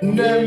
Yeah.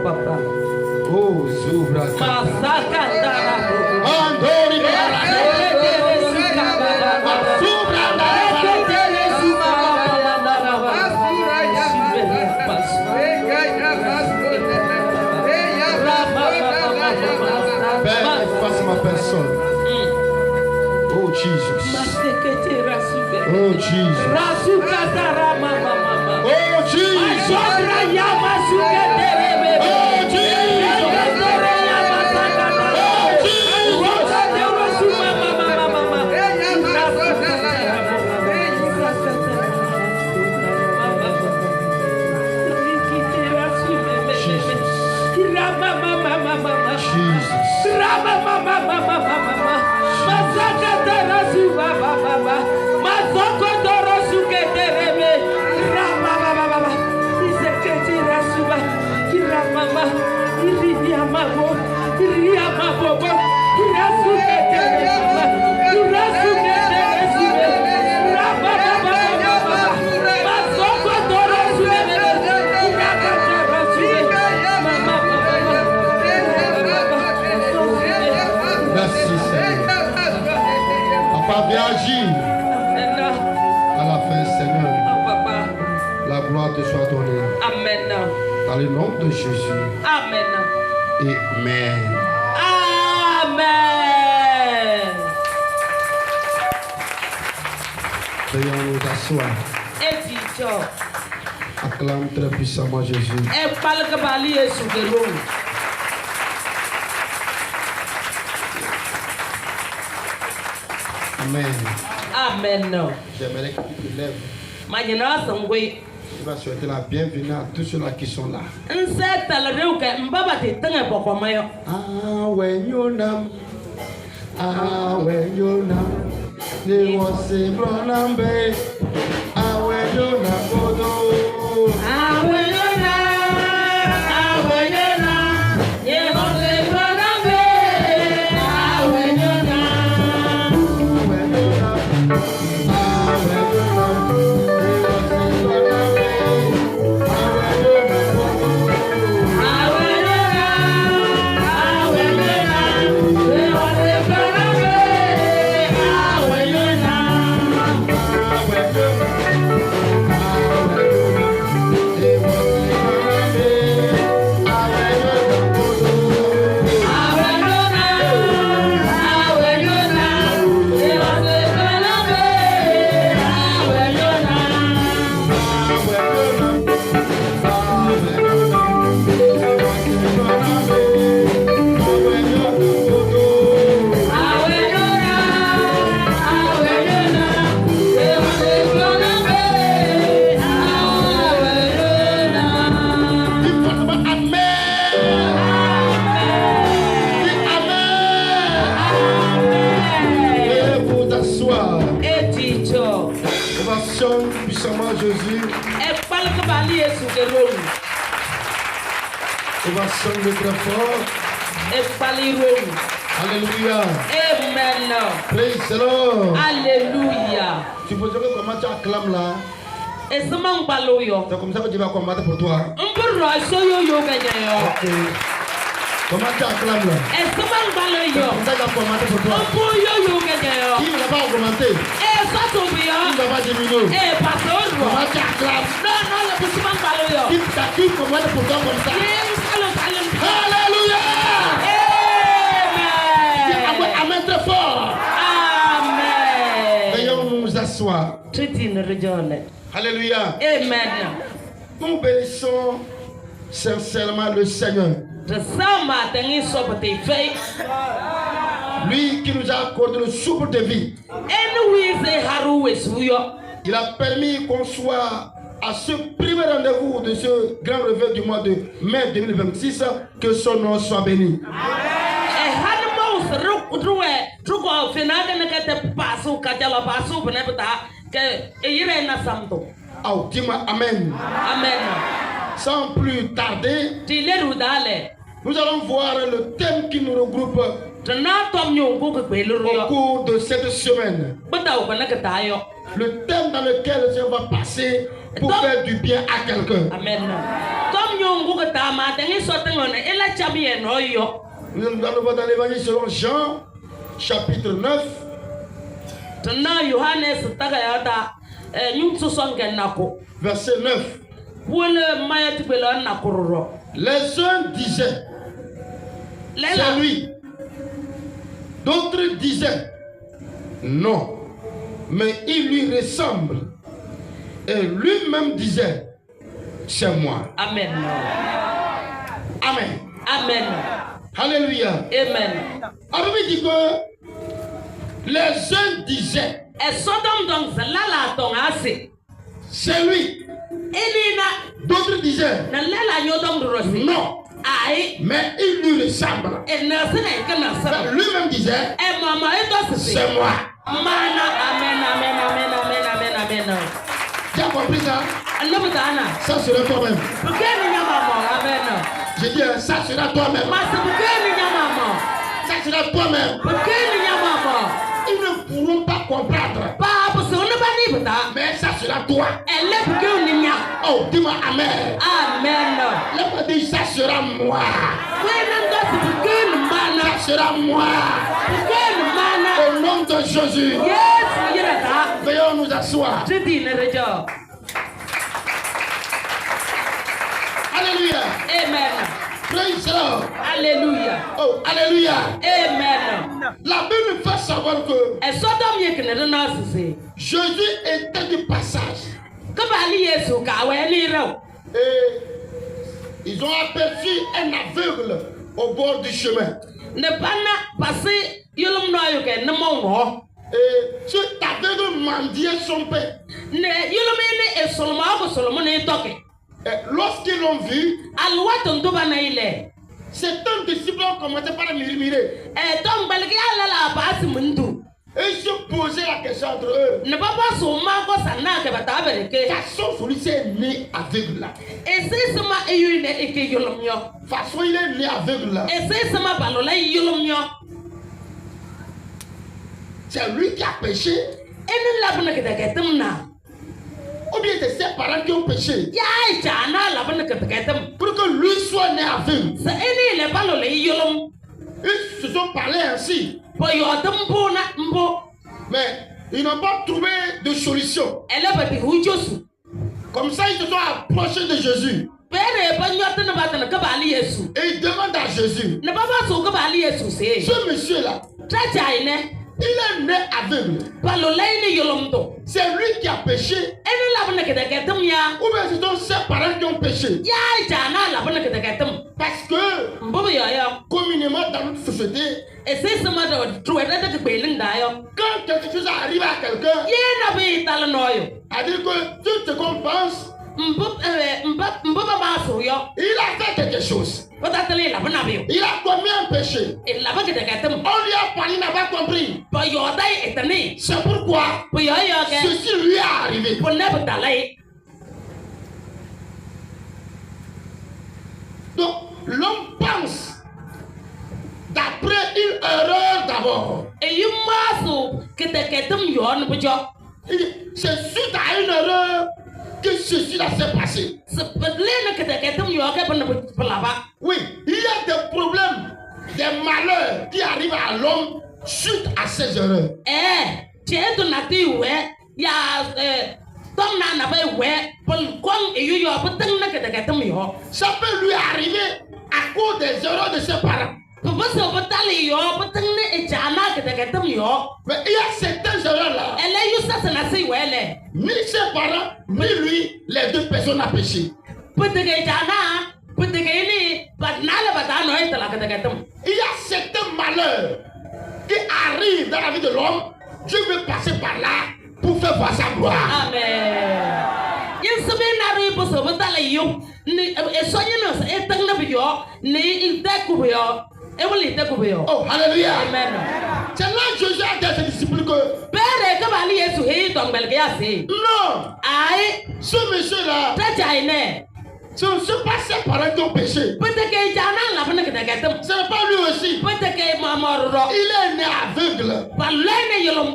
papa. Oh, Zubra. Andori face ma personne. Oh Jesus. Oh Jesus. Oh Jesus. Agir à la fin, Seigneur. La gloire te soit donnée. Amen. Dans le nom de Jésus. Amen. Amen. Amen. Veuillons nous asseoir. Et Dieu. Acclame très puissamment Jésus. Et parle que Bali est sous le rouge. Amen. Amen. J'aimerais que tu te lèves. Tu vas souhaiter la bienvenue à tous ceux-là qui sont là. Ah, when you know. Ah, when you know. They want to run and bay. Ah, when you know. Ah, when you know. Ah, when you know. They want to run and bay. Ah, when you know. Puissamment Jésus. On va sonner très fort. Alléluia. Amen. Praise the Lord. Alléluia. Tu peux dire comment tu acclames là. Et c'est mon ballon. C'est comme ça que tu vas combattre pour toi. On peut yo Ok. Comment tu acclames là. Et c'est mon ballon. C'est comme ça que tu vas combattre pour toi. On peut yo Qui ne va pas augmenter. Et ça tombe bien. Qui ne va pas diminuer. Et parce que comment tu acclames. Non, le petit man ballon. Qui combattre pour toi comme ça. Alléluia. Amen. Amen très fort. Amen. Veuillons nous asseoir. Alléluia. Amen. Nous bénissons sincèrement le Seigneur. Lui qui nous a accordé le souffle de vie. Il a permis qu'on soit à ce premier rendez-vous de ce grand réveil du mois de mai 2026. Que son nom soit béni. Oh, dis-moi Amen. Amen. Sans plus tarder, nous allons voir le thème qui nous regroupe au cours de cette semaine. Le thème dans lequel je vais passer pour faire du bien à quelqu'un. Amen. Comme nous avons Nous allons voir dans l'évangile selon Jean, chapitre 9. Verset 9. Les uns disaient, c'est lui. D'autres disaient, non. Mais il lui ressemble. Et lui-même disait, c'est moi. Amen. Amen. Amen. Alléluia. Amen. Alors il dit que les uns disaient, c'est lui. D'autres disaient, non. Mais il lui ressemble. Lui-même disait, c'est moi. Amen, amen, amen, amen, amen, amen. Tu as compris ça? Ça sera toi-même. Je dis, ça sera toi-même. Ça sera toi-même. Ils ne pourront pas comprendre. Mais ça sera toi. Oh, dis-moi amen. Amen. Laisse-moi dire, ça sera moi. Ça sera moi. Au nom de Jésus. Veuillons nous asseoir. Alléluia. Amen. Praise the Lord. Alléluia. Oh, alléluia. Amen. La Bible nous fait savoir que Jésus était du passage. Et ils ont aperçu un aveugle au bord du chemin. Et cet aveugle mendiait son père. Et lorsqu'ils l'ont vu, certains disciples ont commencé par murmurer. Et ils se posaient la question entre eux. Façon, celui-ci est né aveugle là. Façon, il est né aveugle là. C'est lui qui a péché. Ou bien c'est ses parents qui ont péché. Pour que lui soit né aveugle. Ils se sont parlé ainsi. Mais ils n'ont pas trouvé de solution. Comme ça, ils se sont approchés de Jésus. Et ils demandent à Jésus. Ce monsieur-là, il est né aveugle. C'est lui qui a péché. Ou bien ce sont ses parents qui ont péché. Parce que, communément dans notre société, quand quelque chose arrive à quelqu'un, c'est-à-dire que tout ce qu'on pense, il a fait quelque chose. Il a commis un péché. On lui a parlé, il n'a pas compris. C'est pourquoi ceci lui est arrivé. Donc, l'homme pense d'après une erreur d'abord. C'est suite à une erreur que ceci là s'est passé. Oui, il y a des problèmes, des malheurs qui arrivent à l'homme suite à ces erreurs. Ça peut lui arriver à cause des erreurs de ses parents. Mais il y a certaines erreurs là. Ni ses parents, ni lui, les deux personnes ont péché. Il y a certains malheurs qui arrivent dans la vie de l'homme. Dieu veut passer par là pour faire voir sa gloire. Amen. Oh, alléluia. Amen. C'est là que Jésus a dit à ses disciples que non, ce monsieur-là, ce ne sont pas ses parents qui ont péché. Ce n'est pas lui aussi. Il est né aveugle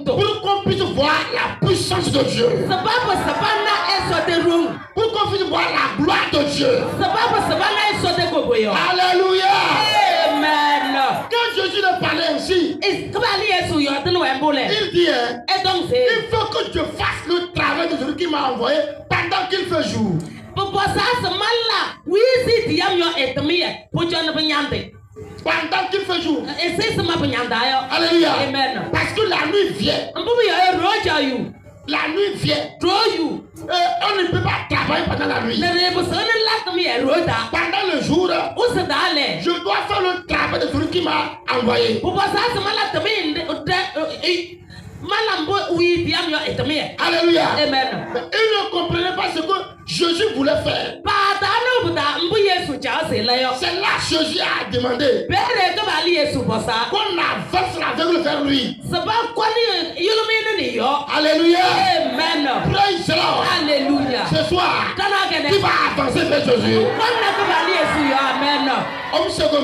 pour qu'on puisse voir la puissance de Dieu. Pour qu'on puisse voir la gloire de Dieu. Alléluia. Amen. Quand Jésus le parlait ainsi, il dit, il faut que je fasse le travail de celui qui m'a envoyé pendant qu'il fait jour. Pendant qu'il fait jour. Alléluia. Amen. Parce que la nuit vient. La nuit vient. On ne peut pas travailler pendant la nuit. Pendant le jour, je dois faire le travail de celui qui m'a envoyé. Alléluia. Amen. Il ne comprenait pas ce que Jésus voulait faire. C'est là que Jésus a demandé qu'on avance l'aveugle vers lui. Alléluia. Amen. Praise the Lord. Alléluia. Ce soir, tu vas avancer vers Jésus. Amen.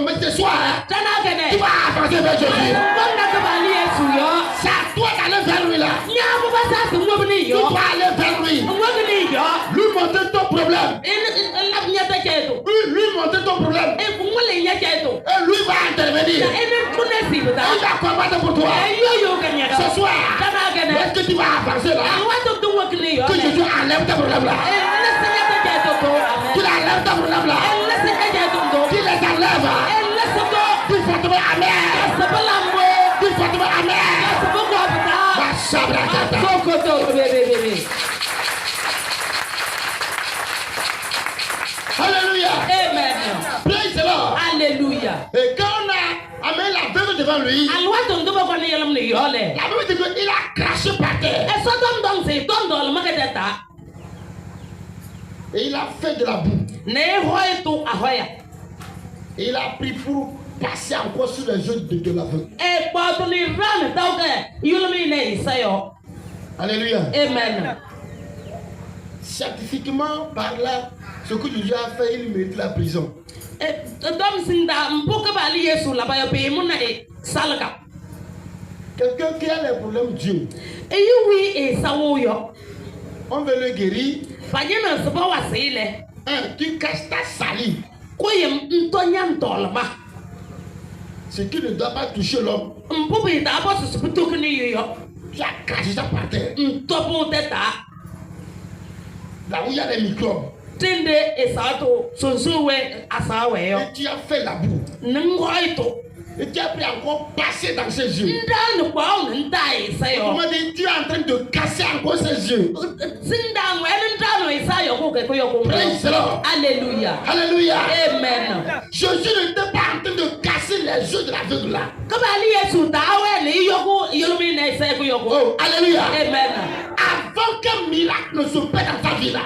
Mais ce soir, tu vas avancer vers Jésus. C'est à toi d'aller vers lui là. Tu dois aller vers lui. Lui montrer ton problème. Lui montrer ton problème. Et lui va intervenir. Il va combattre pour toi. Ce soir, est-ce que tu vas avancer là? Que Jésus enlève ton problème là. Qu'il enlève ton problème là. Qu'il les enlève. Qu'il fortement amen. Qu'il fortement amen. Alléluia. Amen. Praise the Lord. Alléluia. Et quand on a amené l'aveugle devant lui, la Bible dit qu'il a craché par terre. Et il a fait de la boue. Et il a pris pour passer encore sur les yeux de l'aveugle. Alléluia. Amen. Scientifiquement parlant, ce que Jésus a fait, il mérite la prison. Quelqu'un qui a les problèmes Dieu, on veut le guérir. Tu casses ta salive. Ce qui ne doit pas toucher l'homme. Tu as caché ça par terre. Là où il y a les microbes. Et tu as fait la boue. Et tu as pris encore passer dans ses yeux. Comment dire, tu es en train de casser encore ses yeux. Praise the Lord. Alléluia. Alléluia. Amen. Jésus n'était pas en train de casser les yeux de l'aveugle là. Oh, alléluia. Amen. Avant qu'un miracle ne s'opère dans ta vie là,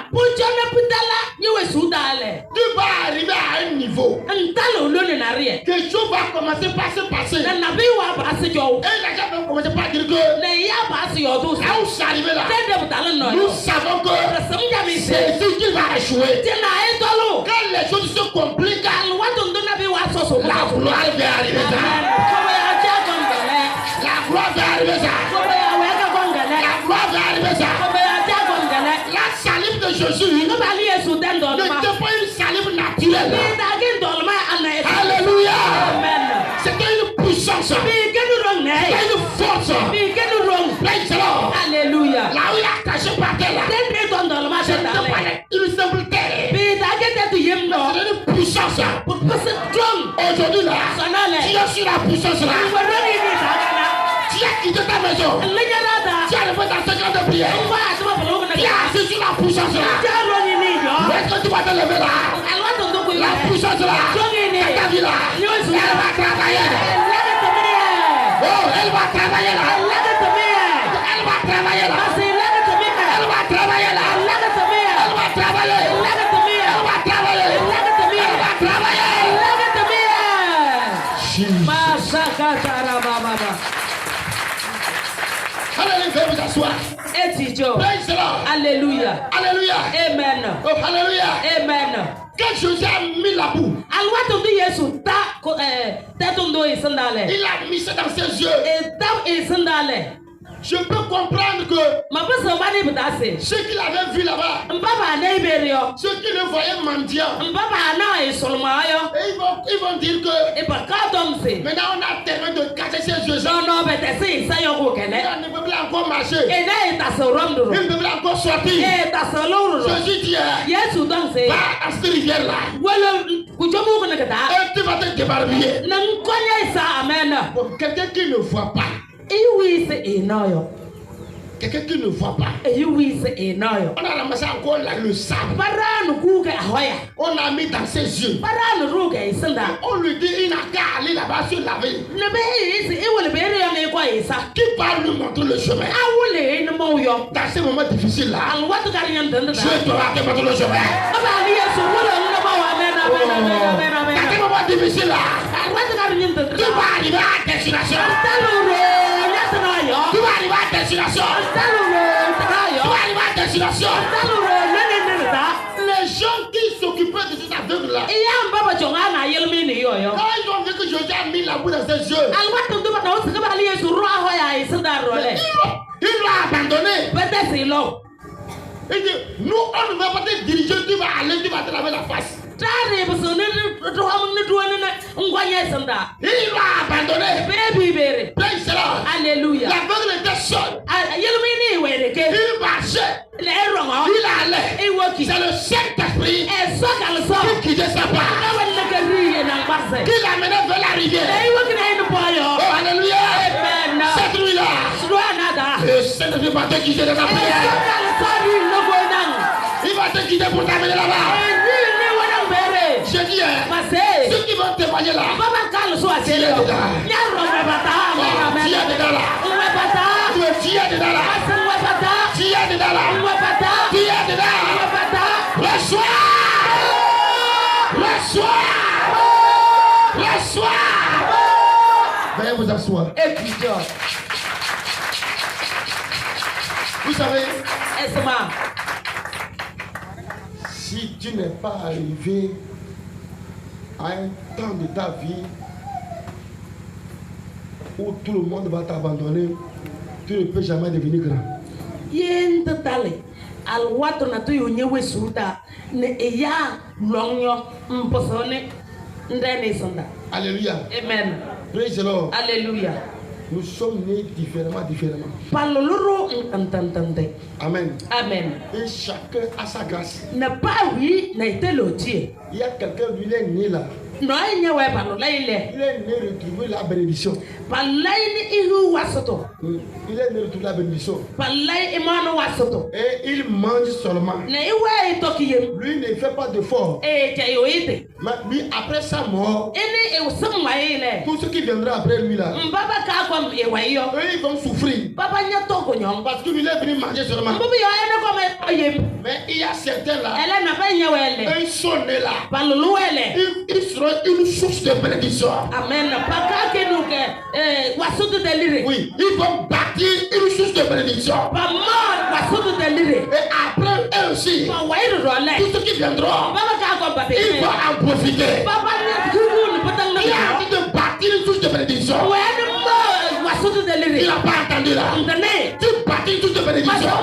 tu vas arriver à un niveau. Quelque chose va commencer par se passer. Et les gens vont commencer par dire que là où c'est arrivé là, nous savons que c'est ici qu'il va échouer. Quand les choses se compliquent, la gloire va arriver ça. La gloire va arriver ça. La gloire va arriver ça. La salive de Jésus n'était pas une salive naturelle. Alléluia. C'était une puissance. C'était une force. Praise the Lord. Alléluia. Là où il a caché par terre là, c'était pas une simple terre. C'était une puissance. Aujourd'hui là, tu es sur la puissance là. Tu as quitté ta maison. Tu as levé ta séquence de prière. Tu as assis sur la puissance là. Est-ce que tu vas te lever là? La puissance là, ta vie là, elle va travailler. Oh, elle va travailler là. Elle va travailler là. Elle va travailler là. Elle va travailler. Elle va travailler. Elle va travailler. Alléluia, fais vous asseoir. Praise the Lord. Alléluia. Alléluia. Amen. Oh, alléluia. Amen. Quand Jésus a mis la boue, il a mis ça dans ses yeux. Je peux comprendre que ceux qui l'avaient vu là-bas, ceux qui le voyaient mendiant, et ils vont dire que maintenant on a tellement de casser ses yeux. On ne peut plus encore marcher. Il ne peut plus encore sortir. Jésus dit, va à cette rivière-là. Et tu vas te débarbiller. Pour quelqu'un qui ne voit pas. Quelqu'un qui ne voit pas. On a ramassé encore là, le sable. On a mis dans ses yeux. On lui dit il n'a qu'à aller là-bas se laver. Qui va lui montrer le chemin? Dans ces moments difficiles là, Dieu doit te montrer le chemin. Dans ces moments difficiles là, tu vas arriver à destination. Tu vas arriver à destination. Tu vas arriver à destination. Les gens qui s'occupaient de ces aveugles là, quand ils ont vu que Jésus a mis la boue dans ses yeux, il l'a abandonné. Il dit, nous on ne va pas te diriger, tu vas aller, tu vas te laver la face. Il l'a abandonné. Alléluia. L'aveugle était seul. Il marchait. Il allait. C'est le Saint-Esprit qui guidait sa part. Qui l'amenait vers la rivière. Oh, alléluia. Cette nuit-là, le Saint-Esprit va te guider dans ta prière. Il va te guider pour t'amener là-bas. Je dis, ceux qui vont témoigner là, tu es dedans. Tu es dedans là. Tu es dedans là. Tu es dedans là. Tu es dedans. Reçois. Reçois. Reçois. Veuillez vous asseoir. Vous savez, si tu n'es pas arrivé à un temps de ta vie où tout le monde va t'abandonner, tu ne peux jamais devenir grand. Alléluia. Amen. Praise the Lord. Alléluia. Nous sommes nés différemment. Amen. Amen. Et chacun a sa grâce. Il y a quelqu'un, lui, il est né là. Il est né retrouver la bénédiction. Il est né retrouver la bénédiction. Et il mange seulement. Lui ne fait pas d'effort. Mais lui, après sa mort, tout ce qui viendra après lui là, eux ils vont souffrir. Parce qu'il est venu manger seulement. Mais il y a certains là, eux ils sont nés là. Ils seront une source de bénédiction. Amen. Oui, ils vont bâtir une source de bénédiction. Et après eux aussi, tout ce qui viendra, ils vont en profiter. Il a envie de bâtir une source de bénédiction. Il n'a pas entendu là. Tu bâtis une source de bénédiction.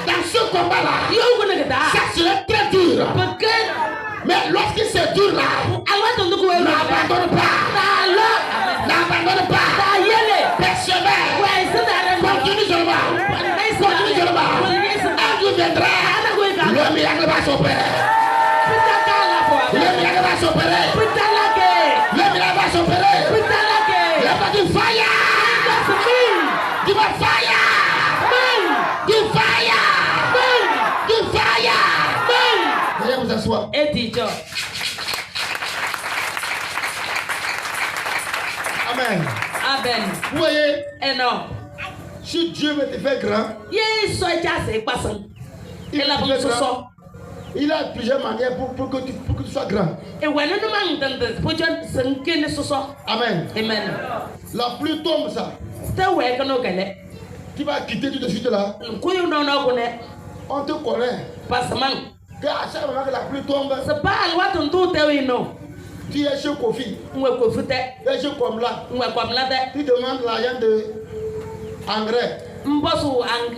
Dans ce combat-là, ça serait très dur. Mais lorsque c'est dur là, n'abandonne pas. N'abandonne pas. Persévère. Continue seulement. Continue seulement. Un jour viendra, le miracle va s'opérer. Le miracle va s'opérer. Le miracle va s'opérer. Il va dire fire. Tu vas fire. Du fire. Du fire. Veuillez vous asseoir. Amen. Amen. Vous voyez, Non. si Dieu veut te faire grand, il a plusieurs manières pour que tu sois grand. Amen. Amen. La pluie tombe ça. Tu vas quitter tout de suite là. On te connaît. Que à chaque moment que la pluie tombe, tu es chez Kofi. Tu es chez Komla. Tu demandes l'argent de En grec. Mbosu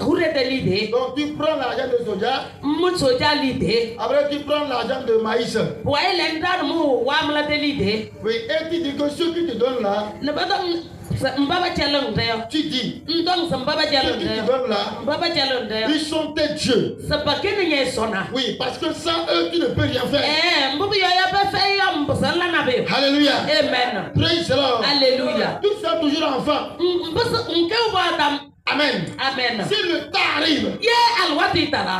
hure de l'idée. Donc tu prends l'argent de soja. Soja l'idée. Après tu prends l'argent de maïs. Ouais, l'endar mou wamla de l'idée. Oui, et tu dis que ce qui te donne là. Ne pas donc mbaba chalon d'ailleurs. Tu dis. Donc mbaba Ce chalon qui te d'ailleurs. donne là. Mbaba chalon d'ailleurs. Ils sont tes dieux. C'est pas que n'y sona. Oui, parce que sans eux tu ne peux rien faire. Mbubu yoya ba fait yam bosala na be. Alléluia. Amen. Praise the Lord. Alléluia. Tu seras toujours enfant. Mbusu nke wadam. Amen. Amen. Si le temps arrive,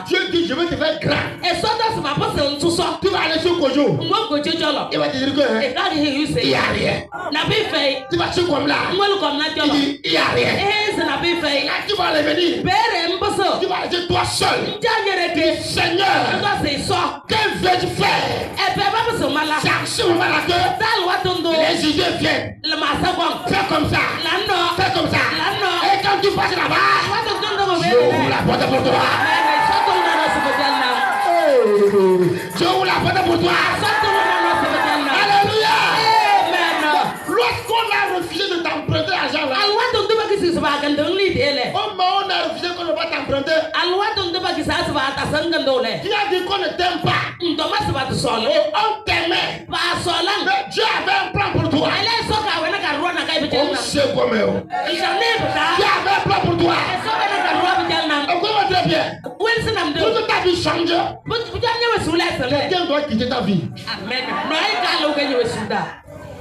Dieu dit je vais te faire grand. Et ça, c'est ma personne tout ça. Tu vas aller sur Kojo. Moi, Kojo Jolo. Il va te dire que Et quand il n'y a rien. N'a pas fait. Tu vas sur comme là. Moi, le comme là, Il dit il n'y a rien. Et ça n'a pas fait. Là, tu vas revenir. Père, m'bosso. Tu vas rester toi seul. Seigneur, Ça, c'est ça. que veux-tu faire? Et puis, pas besoin de C'est à ce moment-là que les idées viennent. Le massacre. Fais comme ça. L'anno. Fais comme ça. L'anno. Et quand tu passes là-bas, je ouvre la porte pour toi. Je ouvre la porte pour toi. Alléluia. Lorsqu'on a refusé de t'emprunter l'argent là, au moment où on a refusé qu'on ne va pas t'emprunter, tu as dit qu'on ne t'aime pas. On t'aimait. Mais Dieu avait un plan pour toi. On sait comment. Dieu avait un plan pour toi. On comprend très bien. Pour que ta vie change, quelqu'un doit quitter ta vie.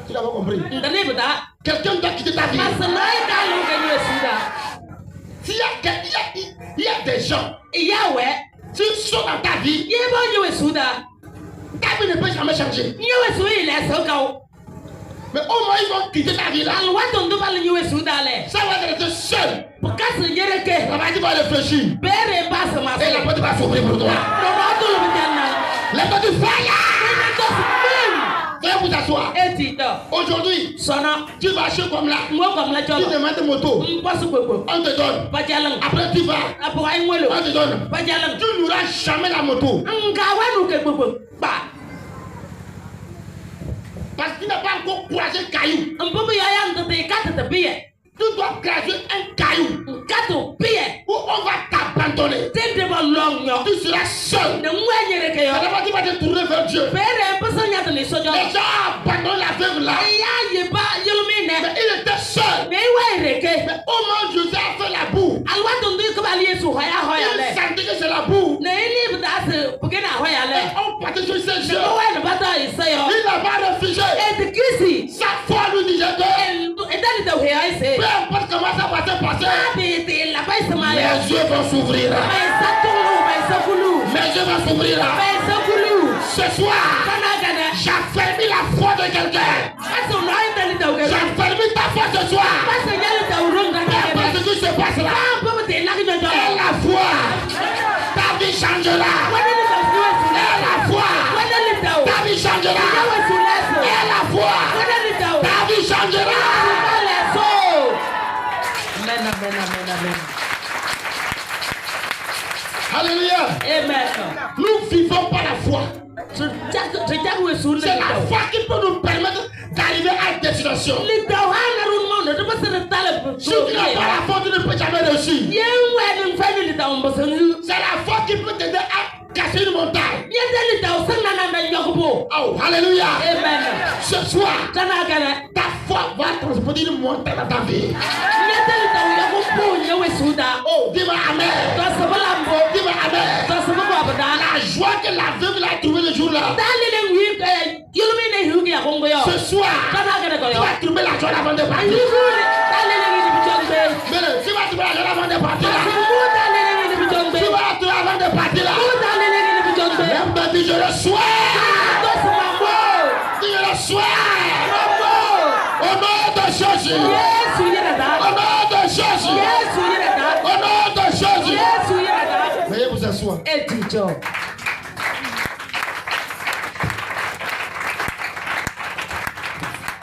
Tu l'as pas compris? Quelqu'un doit quitter ta vie. S'il y a des gens qui sont dans ta vie, ta vie ne peut jamais changer. Mais au moins ils vont quitter ta vie là. Ça va être seul. La maladie va réfléchir. Et la porte va s'ouvrir pour toi. Les portes du fire. Viens vous asseoir. Aujourd'hui, tu vas acheter comme là. Tu demandes moto. On te donne. Après tu vas. On te donne. Tu n'auras jamais la moto. Parce qu'il n'a pas encore croisé caillou. Tu dois craser un caillou où on va t'abandonner. Tu seras seul. Alors tu vas te tourner vers Dieu. Les gens abandonnent la veuve là. Mais il était seul. Mais au moment où Dieu a fait la boue, il sentait que c'est la boue. Et on partait sur ses yeux. Il n'a pas réfugié. Sa foi lui disait que peu importe comment ça va se passer, mes yeux vont s'ouvrir. Mes yeux vont s'ouvrir. Ce soir, j'ai fermé la foi de quelqu'un. J'ai fermé ta foi ce soir. Peu importe ce qui se passe là. Et la foi, ta vie changera. Et la foi, ta vie changera. Et la foi, ta vie changera. Amen, amen, amen, amen. Alléluia. Amen. Nous vivons par la foi. C'est la foi qui peut nous permettre d'arriver à une destination. Si tu n'as pas la foi, tu ne peux jamais réussir. C'est la foi qui peut t'aider à casser une montagne. Oh, alléluia. Amen. Ce soir, ta foi va transporter une montagne dans ta vie. Oh, dis-moi amen. Dis-moi amen. La joie que la veuve a trouvée le jour là. Ce soir, tu vas trouver la joie avant de partir. Mais tu vas trouver la joie avant de partir. Tu vas la trouver avant de partir là. Même dit je le souhaite. Dis je le souhaite. Au nom de Jésus. Au nom de Jésus. Au nom de Jésus. Veuillez vous asseoir.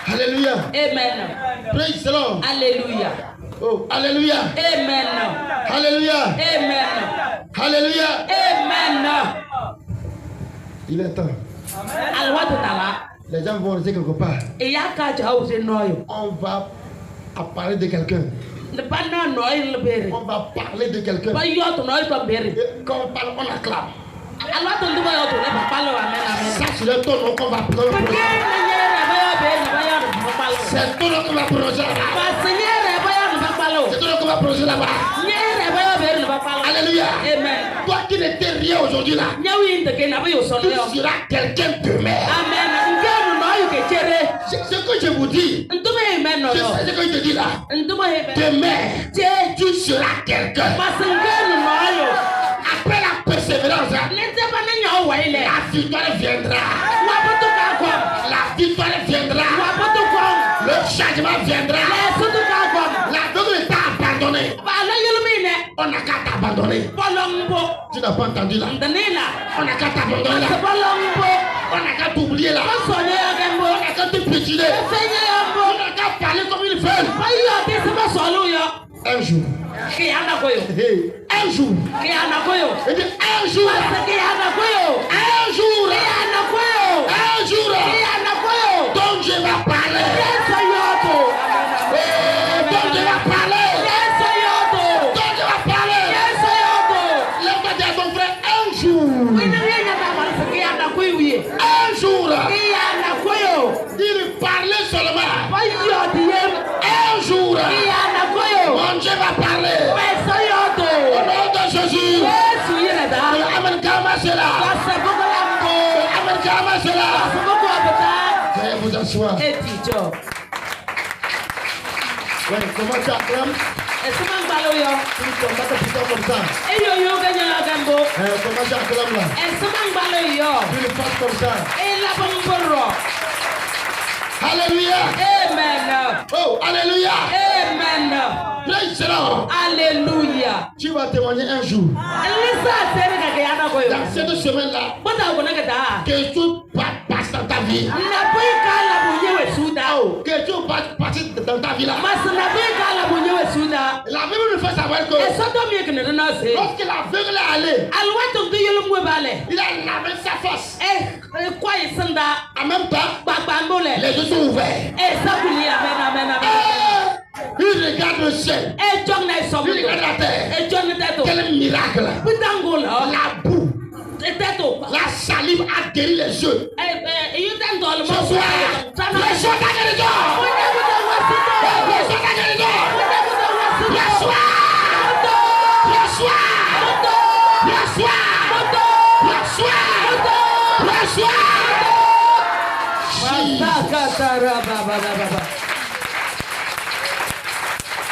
Alléluia. Amen. Praise the Lord. Alléluia. Oh, alléluia. Amen. Alléluia. Amen. Alléluia. Amen. Il est temps. Les gens vont rester quelque part. On va parler de quelqu'un. On va parler de quelqu'un. Et quand on parle, on acclame. Ça, c'est le ton qu'on va prononcer. C'est ton nom qu'on va prononcer là-bas. C'est ton nom qu'on va prononcer là-bas. Alléluia. Amen. Toi qui n'étais rien aujourd'hui là, tu seras quelqu'un demain. Amen. Ce que je vous dis, c'est ce que je te dis là. Demain, tu seras quelqu'un. Après la persévérance, la victoire viendra. La victoire viendra. Le changement viendra. La veuve t'a abandonné. On n'a qu'à t'abandonner. Tu n'as pas entendu là. On n'a qu'à t'abandonner là. On n'a qu'à t'oublier là. On n'a qu'à te piétiner. On n'a qu'à parler comme ils veulent. Un jour. Un jour. Et puis un jour. Un jour. Un jour. Donc je vais parler. Donc je vais parler. Un jour, il parlait seulement. Un jour, mon Dieu va parler. Au nom de Jésus. Amen, c'est là. Amen, c'est là. Veuillez vous asseoir. Ouais, comment ça acclame? Comme ça. Comment ça acclame là? Tu le fasses comme ça. Alléluia. Amen. Oh, alléluia. Amen. Praise the Lord. Alléluia. Tu vas témoigner un jour. Dans cette semaine-là, que tout passe dans ta vie. Oh, que tout passe dans ta vie là. La Bible nous fait savoir que lorsque l'aveugle est allé, il a lavé sa force. En même temps, les yeux sont ouverts. Il regarde le ciel. Il regarde la terre. Quel miracle. La boue. La salive a guéri les yeux. Ce soir, les soins ta guérison. Les soins ta guérison. Les soins. Les soins. Les soins. Les soins. Les soins.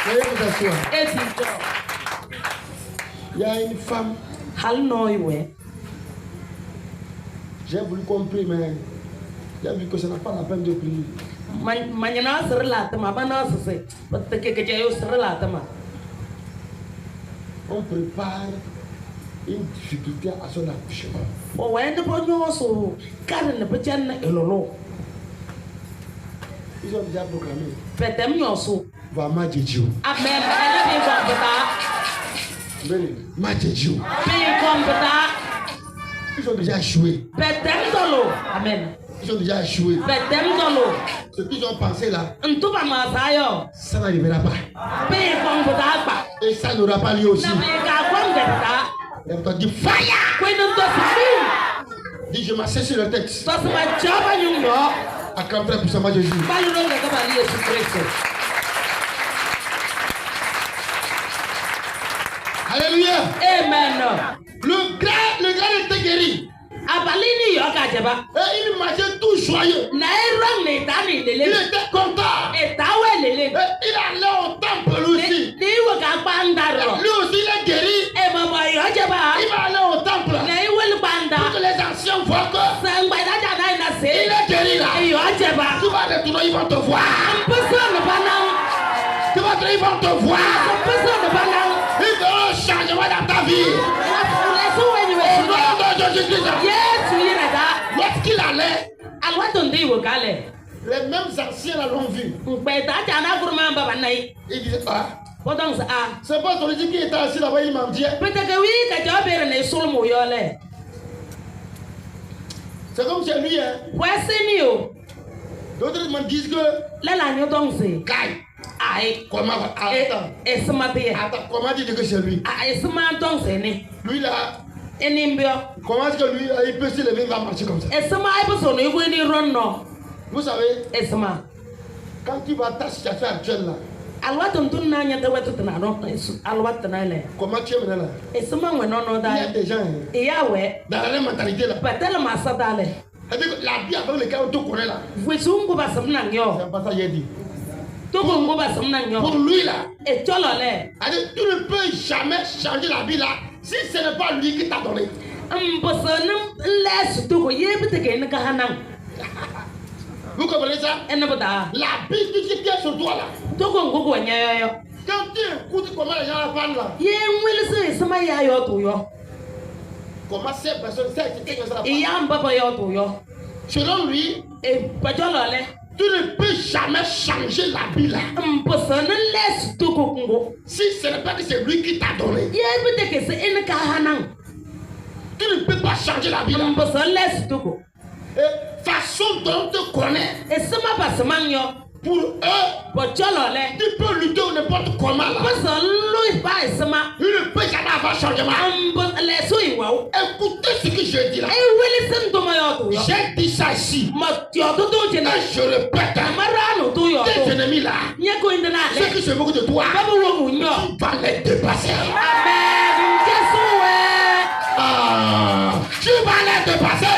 Veuillez vous asseoir. Il y a une femme. J'ai voulu comprendre, mais j'ai vu que ce n'est pas la peine de prier. On prépare une difficulté à son accouchement. Ils ont déjà proclamé. Va match Dieu. Amen. Match Dieu. Ils ont déjà échoué. Amen. Ils ont déjà échoué. Ce qu'ils ont pensé là, ça n'arrivera pas. Et ça n'aura pas lieu aussi. Et on t'a dit fire. Dis je m'assieds sur le texte. Acclame très puissamment Jésus. Alléluia. Amen. Le grand était guéri. Et il marchait tout joyeux. Il était content. Et il allait au temple lui aussi. Lui aussi il est guéri. Il va aller au temple. Pour que les anciens voient que il est guéri là. Tu vas retourner, ils vont te voir. Tu vas retourner, ils vont te voir. Il y aura un changement dans ta vie. Au nom de Jésus-Christ. Lorsqu'il allait, les mêmes anciens l'ont vu. Ils disaient, c'est pas celui qui était assis là-bas, il m'a dit. C'est comme chez lui. D'autres me disent que, Aïe. Comment attends. Et ce matin. Attends, comment dire que c'est lui? Et ce matin, c'est né. Lui là. Et Nimbio. Comment est-ce que lui, il peut se lever, il va marcher comme ça? Et ce matin, vous savez, et ce matin. Quand tu vas ta situation actuelle là. Comment tu es maintenant là? Il y a des gens dans la même mentalité là. C'est-à-dire que la vie avec laquelle on te connaît là. C'est pas ça qu'il a dit. Pour lui là. Tu ne peux jamais changer la vie là si ce n'est pas lui qui t'a donné. Vous comprenez ça? La vie qui tient sur toi là. Quand tu écoutes comment les gens parlent là. Comment ces personnes selon lui, tu ne peux jamais changer la vie là. Si ce n'est pas que c'est lui qui t'a donné. Tu ne peux pas changer la vie là. Et façon dont on te connaît. Pour eux, tu peux lutter n'importe comment là. Il ne peut jamais avoir changement. Écoutez ce que je dis là. J'ai dit ça ici. Et je répète. Tes ennemis là. Ceux qui se moquent de toi. Tu vas les dépasser. Tu vas les dépasser.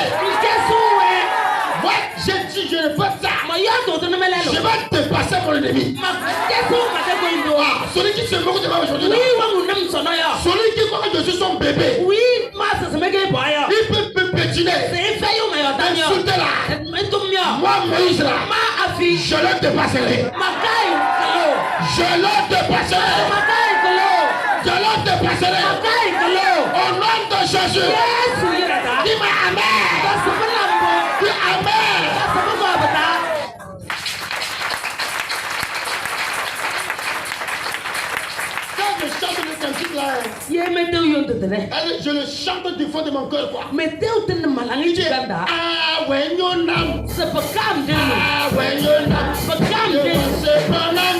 Moi, j'ai dit, je répète ça. Je vais dépasser mon ennemi. Celui qui se moque de moi aujourd'hui, celui qui croit que je suis son bébé, il peut me pétiner, insulter là. Moi, Moïse là, je le dépasserai. Je le dépasserai. Je le dépasserai. Au nom de Jésus. Dis-moi Amen. Dis Amen. Je le chante du fond de mon cœur quoi. Ah ouais non nam. Ah ouais non nam. C'est pas nam.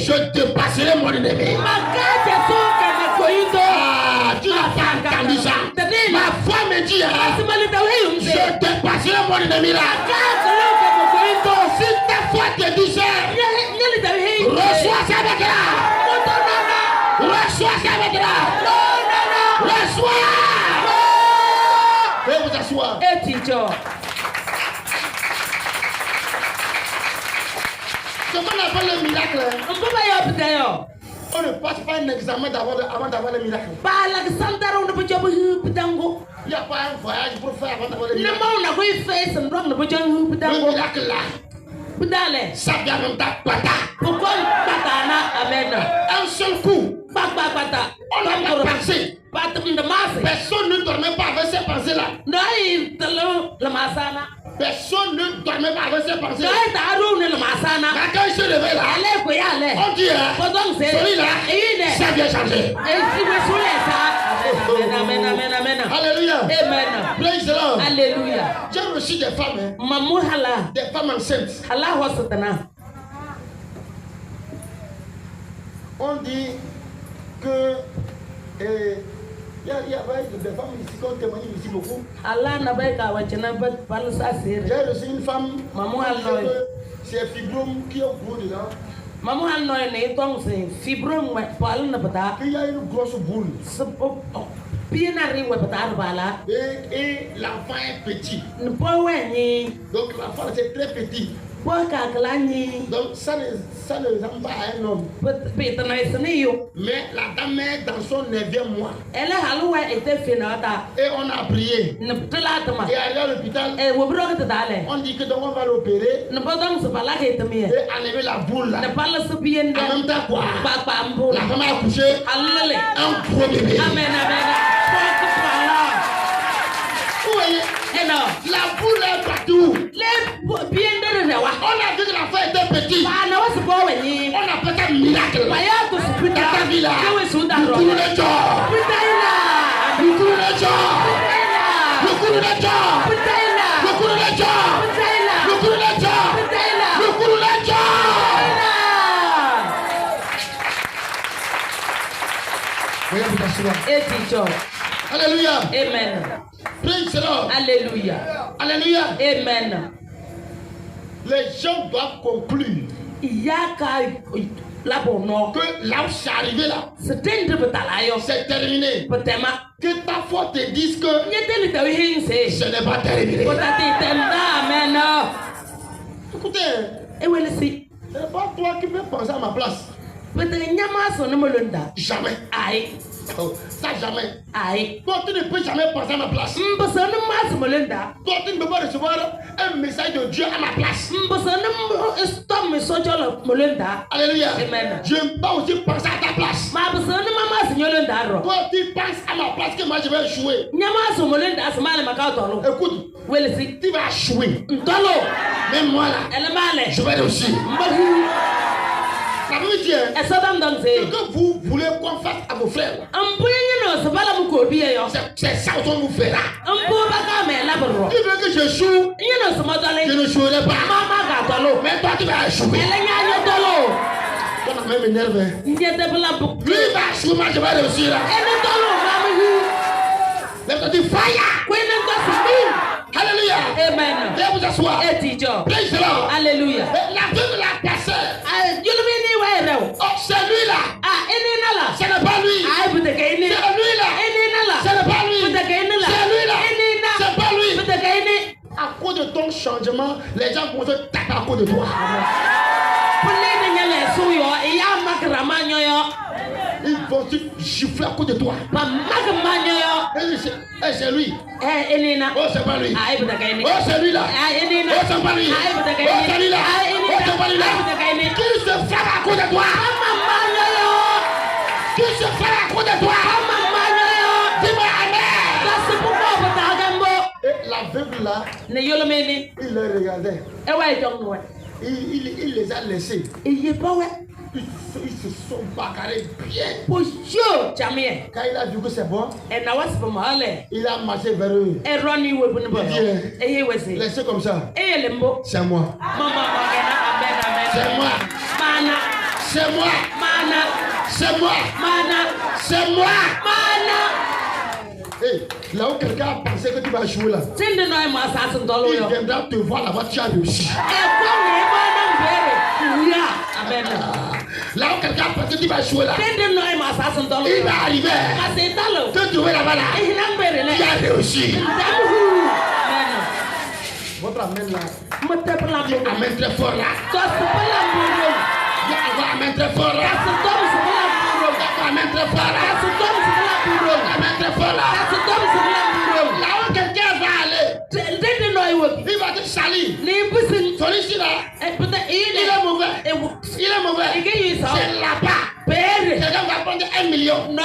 Je dépasserai mon ennemi. Tu n'as pas entendu ça. Ma foi me dit, je dépasserai mon ennemi là. Si ta foi te dit ça, reçois ça avec là. Reçois ça avec là. Reçois. Veuillez vous asseoir. Ce qu'on appelle le miracle, on ne passe pas un examen avant d'avoir le miracle. Il n'y a pas un voyage pour faire avant d'avoir le miracle. Le miracle là, ça vient dans ta pata. Un seul coup, on a pensé. Personne ne dormait pas avec ces pensées là. Personne ne dormait pas avec ses pensées. Quand il se levait là, on dit, celui-là, ça vient changer. Alléluia. Amen. Praise the Lord. Alléluia. J'ai reçu des femmes, des femmes enceintes. On dit que il y a des femmes ici qui ont témoigné ici beaucoup. J'ai reçu une femme. c'est fibrome qui est au bout dedans. Maman a noyé ton c'est fibrome ouais parle ne pas. Il y a une grosse boule. Bien arrivé peut-être voilà. Et l'enfant est petit. Ne pas ouais. Donc l'enfant c'est très petit. Pas qu'aglani. Donc ça ne ressemble pas à un homme. Mais la dame est dans son 9e mois. Elle a alloué était finata. Et on a prié. Ne peut la Et allé à l'hôpital. Et vous brûlez d'aller. On dit que donc on va l'opérer. Ne pas donc se parler avec toi. Et enlever la boule là. Ne pas le bien. En même temps quoi? Papa la femme a accouché. Allez. Un gros bébé. Amen, amen. Vous voyez? Et non. La boule est partout. Les bien de on a vu que l'enfant était petit. On a fait un miracle. Dans ta vie là. Le coup de joie. Le coup de joie. Le coup de joie. Le coup de joie. Le coup de joie. Le coup de joie. Voyez vous asseoir. Alléluia. Amen. Praise the Lord. Alléluia. Alléluia. Amen. Les gens doivent conclure il y a que là où c'est arrivé là, c'est terminé. Que ta foi te dise que ce n'est pas terminé. Écoutez, c'est pas toi qui peux penser à ma place. Jamais. Aïe. Ça jamais. Aïe. Toi tu ne peux jamais penser à ma place. Toi tu ne peux pas recevoir un message de Dieu à ma place. Alléluia. Amen. Je ne peux pas aussi penser à ta place. Toi tu penses à ma place que moi je vais jouer. Écoute, tu vas jouer. Même moi là, je vais réussir. Ça veut dire que vous voulez qu'on fasse à vos frères. C'est ça qu'on vous fera. Tu veux que je joue? Je ne jouerai pas. Mais toi tu vas jouer. On a même énervé. Lui va jouer, moi je vais réussir. Lève-toi, fire. Alléluia. Amen. Viens vous asseoir. Praise the Lord. Alléluia. La vie de la personne. Oh, c'est lui là. Ce n'est pas lui. C'est lui là. Ce n'est pas lui. C'est lui là. C'est pas lui. À cause de ton changement, les gens vont se taper à cause de toi. Ils vont se gifler à cause de toi. Et c'est lui. Oh, c'est pas lui. Oh, c'est lui là. Oh, c'est pas lui. Oh, c'est lui là. Oh, c'est pas lui là. Qui se frappe à cause de toi? Qui se frappe à cause de toi? Dis-moi amen. Et l'aveugle là, il les regardait. Il les a laissés. Ils se sont bagarrés bien. Quand il a vu que c'est bon, il a marché vers eux. Il dit, laissez comme ça. C'est moi. C'est moi. C'est moi. C'est moi. C'est moi. Hey, là où quelqu'un a pensé que tu vas jouer là, il viendra te voir là-bas, tu as réussi. Amen. Là où quelqu'un a pensé que tu vas jouer là, il va arriver. Tu te vois là-bas là, tu as réussi. Votre amen là, amen très fort là. Amen très fort là. Amen très fort là. Amen très fort là. Là où quelqu'un va aller, il va te salir. Celui-ci là, il est mauvais. Il est mauvais. C'est là-bas. Quelqu'un va prendre 1 million. Il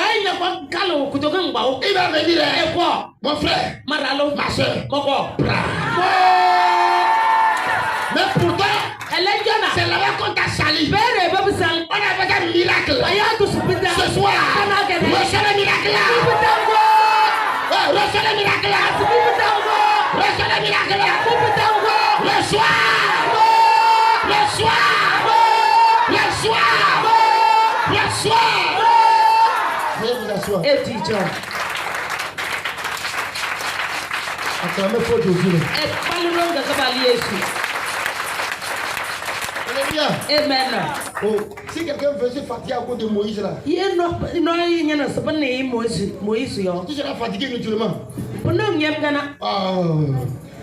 va venir. Mon frère, ma soeur. Mais pourtant, c'est là-bas qu'on t'a sali. On a fait un miracle. Ce soir, reçois le miracle là. Reçois le miracle là. Reçois le miracle là. Reçois. Reçois. Reçois. Reçois. Veuillez vous asseoir. Acclamez pour Jésus. Alléluia. Amen. Oh, si quelqu'un veut se fatiguer à cause de Moïse là, Ye no nyana sabane Moïse yo. tu seras fatigué inutilement. Pono nyem gana. Ah,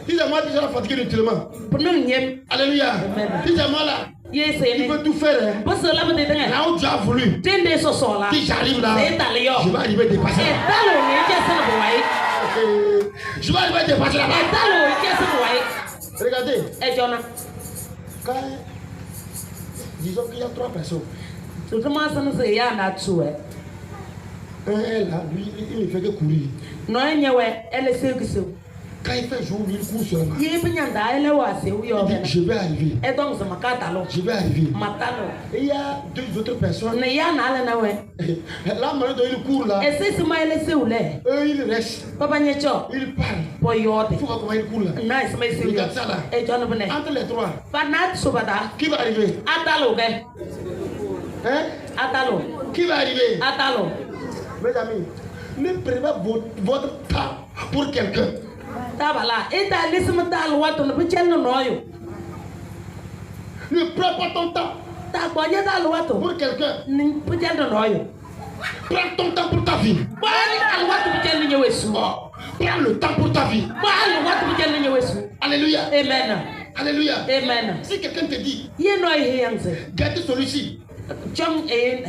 si c'est moi, tu seras fatigué inutilement. Pono nyem. Alléluia. Amen. Si c'est moi là, Ye il sene. peut tout faire. Hein. Bosse la bade tanga. Là où tu as voulu, Tende so so la. si j'arrive là, C'est talio. je vais arriver à dépasser. E talo ni ke sana boy. Je vais arriver à dépasser E là-bas. talo ke sana boy. Regardez, E jona. quand, disons qu'il y a 3 personnes. So tuma sana se ya na tuwe. Un est là, lui, il ne fait que courir. No nyewe ele se kiso. Quand il fait jour, lui, il court seulement. Ye pinyanda ele wa se Il uyo dit, bena. je vais arriver. E donc se makata lo. Je vais arriver. Matalo. Et il y a 2 autres personnes. Ne ya na ale na we. Là, maintenant, il court là. E se se ma ele se ule. Eux, ils restent. Papa nyecho. Ils parlent. Po yote. Il faut voir comment ils courent là. Nice ma se uyo. Regarde ça là. E jona bene. Entre les 3, Pa na sobada. qui va arriver? Atalo ke. Hein? Atalo. Qui va arriver? Atalo. Mes amis, ne prenez pas votre temps pour quelqu'un. Tabala. E ta lisima talo watu no picheno noyo. Ne prends pas ton temps Ta konya talo watu. pour quelqu'un. Ni picheno noyo. Prends ton temps pour ta vie. Bali al watu picheno nyewesu. Oh, prends le temps pour ta vie. Bali watu picheno nyewesu. Alléluia. Amen. Alléluia. Amen. Si quelqu'un te dit, Ye no ihe yanze. garde celui-ci, Chong e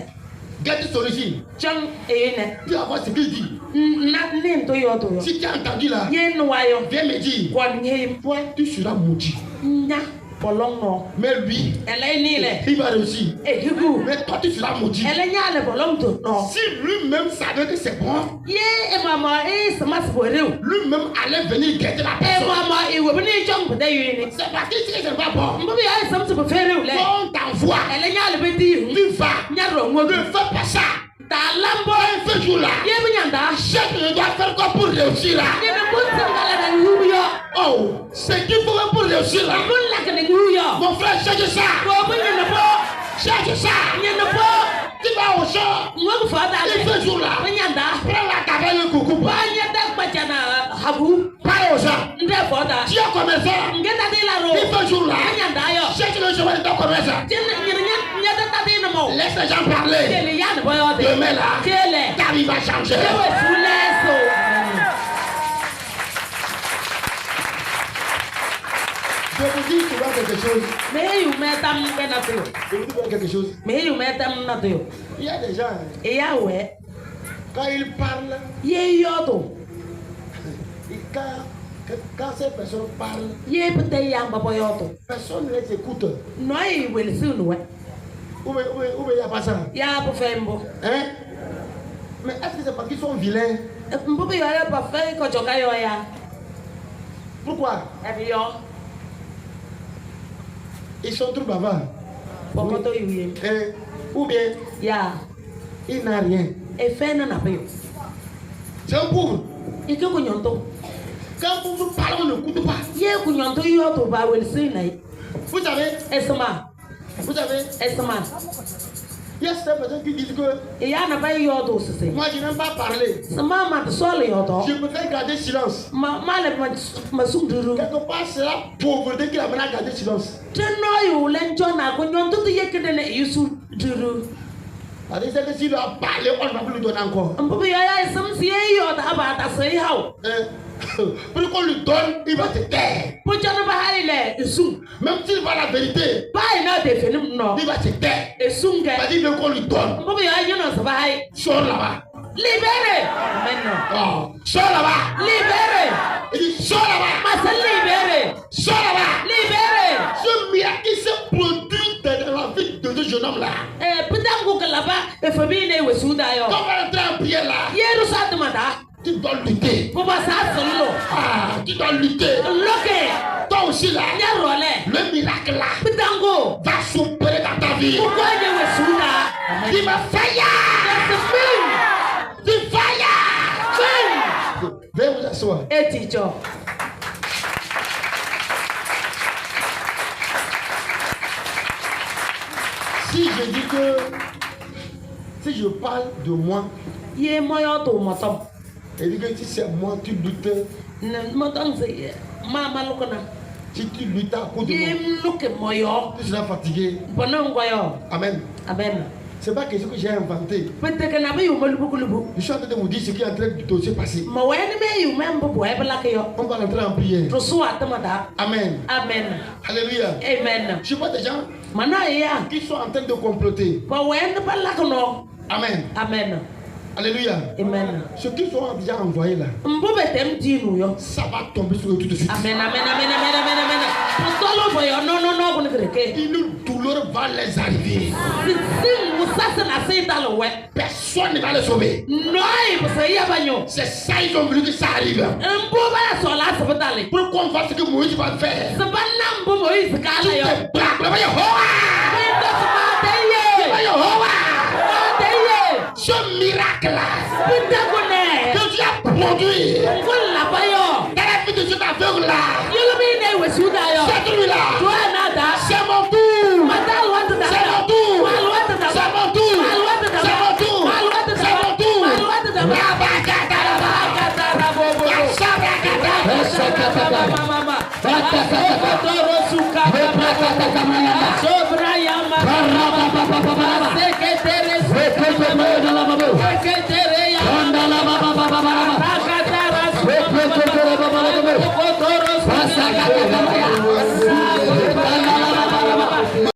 garde celui-ci, chong e tu vas voir ce qu'il dit. na nen to yo to yo. Si tu as entendu là, Ye no wayo. viens me dire, Kon nyem toi, tu seras maudit. nya bolong no. Mais lui, Ele ni le. il va réussir. E higu. Mais toi, tu seras maudit. Ele nya le bolong to no. Si lui-même savait que c'est bon, Ye e mama e samas boreu. lui-même allait venir guetter la E personne. mama e we bini chong bode yini. C'est parce qu'il sait que c'est pas bon. Mbo bi ai sam se befere ule. On t'envoie. Ele nya le bedi. Tu vas. Nya ro ngo. Ne fais pas ça. Ta lambo. Un jour là, Ye binyanda. chaque ne doit faire quoi pour réussir là. Ye be kunse ngala na yuyo. Oh, c'est qu'il faut faire pour réussir là. Bun la kene yuyo. Mon frère, cherche ça. Ko bunye na bo. Cherche ça. Nye na bo. Tu vas au champ. Ngo fata Il le. fait jour là. Binyanda. Prends la caverne le coucou. Banye tak bachana habu. Parle aux gens. Nde fota. Tu as commerçant. Ngeta de la ro. Il fait jour là. Binyanda yo. Cherche le chemin de ton commerçant. Jen nya ta de na mo. Laisse les gens parler. Jele ya de boyo de. Demain là, Jele. ta vie va changer. Ewe fuleso. Je vous dis souvent quelque chose. Me yu metam kena to. Je vous dis souvent quelque chose. Me yu metam na to. Il y a des gens, E ya we. quand ils parlent, Ye yo to. et quand ces personnes parlent, Ye pete ya ba boyo to. personne ne les écoute. No yi wel su no we. Ou bien il n'y a pas ça. Ya bu fembo. Hein? Mais est-ce que c'est parce qu'ils sont vilains? Mbo bi yo ya ba fe ko joka yo ya. Pourquoi? E bi yo. Ils sont trop bavards. Bokoto yu ye. Hein? Ou bien Ya. il n'a rien. E fe na na pe yo. C'est un pauvre. Ike ku nyonto. Quand vous parlez, on n'écoute pas. Ye ku nyonto yo to ba wel su na yi. Vous savez, Esma. Esma. il y a certaines personnes qui disent que E ya na ba yo to sese. moi je n'aime pas parler. Sama ma so le yo to. Je préfère garder silence. Ma le ma sum duru. Quelque part, c'est la pauvreté qui l'amène à garder silence. Teno yu len jona ko nyonto to ye kede na yusu duru. C'est que s'il doit parler, on ne va plus lui donner encore. Mbo bi yo ya sam si ye yo ta ba ta sei hawo. Pour qu'on lui donne, il va se taire. Po jona ba hari le isu. Même s'il voit la vérité, Ba ina de fenum no. il va se taire. Esunge. Vas-y, veut qu'on lui donne. Mbo bi yo no sa ba hai. Sors là-bas. Libéré. Amen. Oh, sors là-bas. Libéré. Il dit, sors là-bas. Ma se libéré. Sors là-bas. Libéré. Ce miracle qui s'est produit dans la vie de ce jeune homme-là. Putangu kalaba e famille we suda yo. Quand on va entrer en prière là, Yeru sa mata. tu dois lutter. Bo ba sa solo. Ah, tu dois lutter. Loke. Toi aussi là, Nya role. le miracle là Putangu. va s'opérer dans ta vie. Ko je we suda. Dis ma fire. Dis fire. Veuillez vous asseoir. E teacher. Si je dis que, si je parle de moi, Ye moyo to motom. et dis que si c'est moi, tu doutes, Ne motom se ma malukona. Si tu luttais à cause de moi, Yim tu seras fatigué. Amen. Amen. C'est pas quelque chose que j'ai inventé. Peut-être que n'a pas eu mal beaucoup. Je suis en train de vous dire ce qui est en train de se passer. Ma ouais, mais you même pour être là que yo. On va rentrer en prière. Tu sois tamada. Amen. Amen. Alléluia. Amen. Je vois des gens Mana ya. qui sont en train de comploter. Pa ouais, ne pas là que non. Amen. Amen. Alléluia. Amen. Ceux qui sont déjà envoyés là, Mbobe tem di nous yo. ça va tomber sur eux tout de suite. Amen. Amen. Amen. Amen. Amen. Amen. Pour solo voyo non non non vous ne créez. Une douleur va les arriver. Si vous ça c'est la c'est dans le web. Personne ne va les sauver. Non, il faut y avoir. C'est ça ils ont voulu que ça arrive. Mbobe sur là ça peut aller. Pour qu'on fasse ce que Moïse va faire. C'est pas n'importe Moïse Tu kala yo. te braques, le Yehowa. Ce miracle là que tu as produit dans la vie de cet aveugle là, c'est celui-là. C'est mon tour. C'est mon tour. C'est mon tour. C'est mon tour. C'est mon tour. Rabba